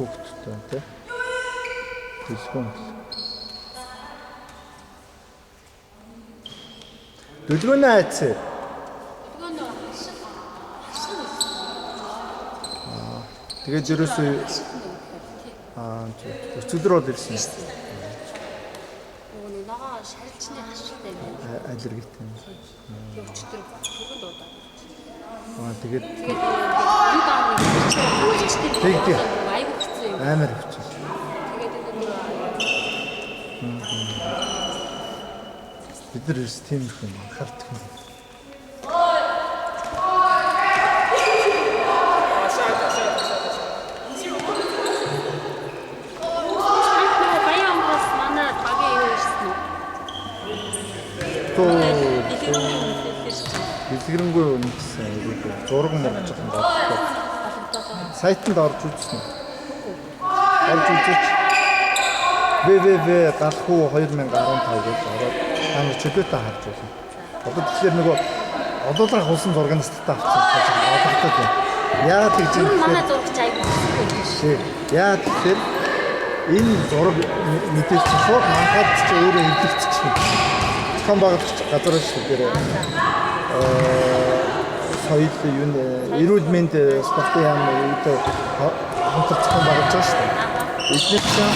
хүүхдтэй тий. Дэлгүүн. Дэлгүүн айцээ. Тэгээд ерөөсөө өчигдөр бол ирсэн. Нөгөө ногоо шарилчны хашилтай байна. Аллергитэй. Тэгээд өчигдөр бүгд удаа. Тэгээд энэ дааны тэгээд айгу хэцүү юм. амар хэвчээ. Тэгээд Бид нар ерөөс тиймэрхүү юм хартах юм. Дэлгэрэнгүй нэгсэн зураг мөрж жоохон бодлоо. Сайтанд орж үзсэн. Орж үзэж www.galhu2015 гэж ороод амар чөлөөтэй харж байна. Одоо тэгэхээр нөгөө олуулгын хулсан зургаас татаа авчихсан олгодог юм. Яагаад гэж юм бэ? манай зурагч айгу хэцүү. Яагаад тэгэхээр энэ зураг мэдээж шууд манхад ч өөрөө илэрчихсэн. Хон багт газар шүү дээр соёл юу эрүүл мэнд спортын яам үед хамтарсан багж байгаа шүү дээ. Эдгээр чинь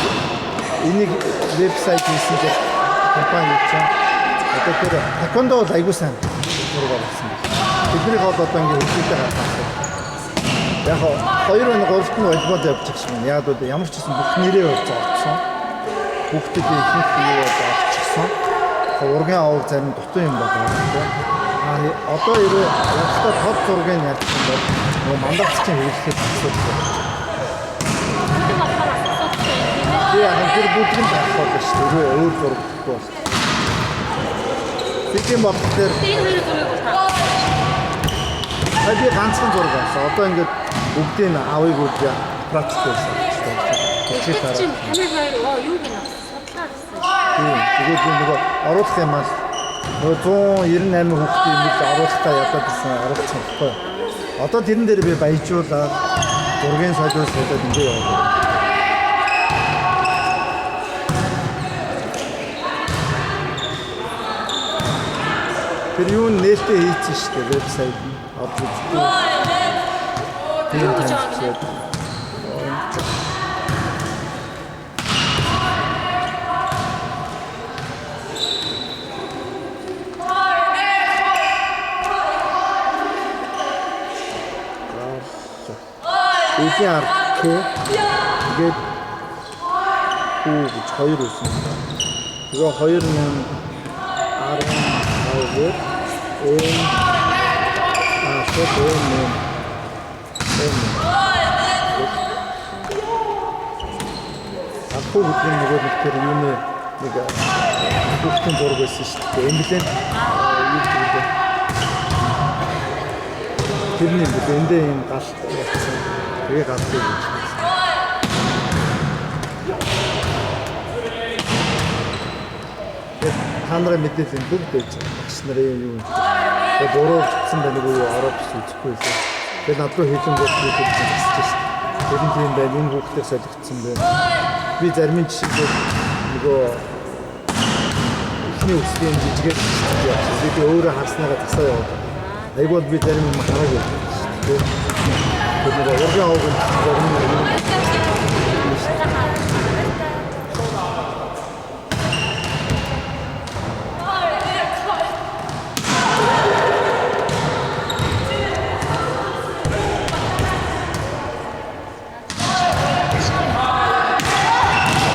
энийг вебсайт хийсэн гэж компани чинь одоо тэр таквондо бол айгуу сайн зураг авсан. Тэднийг бол одоо ингэ хөлтэй гаргасан. Яг 2-3 волейбол явчих шиг байна. Яг бол ямар ч гэсэн бүх нэрээ болж орцсон. Хүүхдэд ихэнх юу болж орчихсон. Ургийн аваг зарим дутуу юм байна. Одоо ерөө явцдаа тод зургийг ярьсан бол нөгөө мандагч чинь хэрэглэхэд асуудал. Яг тэр бүгдийн байхгүй шүү дээ. Өөр зураг гэхгүй бол. Тэгэн болохоор энэ хоёр зургийг бол би ганцхан зураг авсан. Одоо ингээд бүгдийг авыг үл практик хийсэн. чинь камер хоёр юу гэнэ судлаа гэсэн. Тэгээд нөгөө оруулах юм аа нөгөө 198 хүүхдийн нэг оруулалтаа ядаад гэсэн оруулсан байхгүй. Одоо тэрэн дээр би баяжуулаад зургийн солиулаад ингэ яваа. Тэр юу нээлттэй хийсэн шүү дээ вебсайт нь. Одоо тийм танилцуулаад. Эцэг арт тэгээд гэж хоёр үсэн. Тэгээ 2 Апгүй гэдэг нэг тэр юуны нэг бүхтэн зураг байсан шүү дээ. Эмблем юу гэдэг вэ? Тэрний эндээ юм галт явсан. Тэгээ галт гэж. Хандрын мэдээлэл бүгд байж байгаа. Багш нарын юу тэгээ буруу бичсэн байна уу ороод үзэхгүй байсан. Тэгээ над руу хэлэн гол бүгд хэлчихсэн шүү дээ. Тэр нь тийм байна. Энэ хүүхдээр солигдсон байна. Би зарим жишээ нөгөө ихний үсгийн жижигээр явсан. Би өөрөө харснараа тасаа яваад. Айгуул би зарим юм хараагүй. Тэр нөгөө ургийн аваг зарим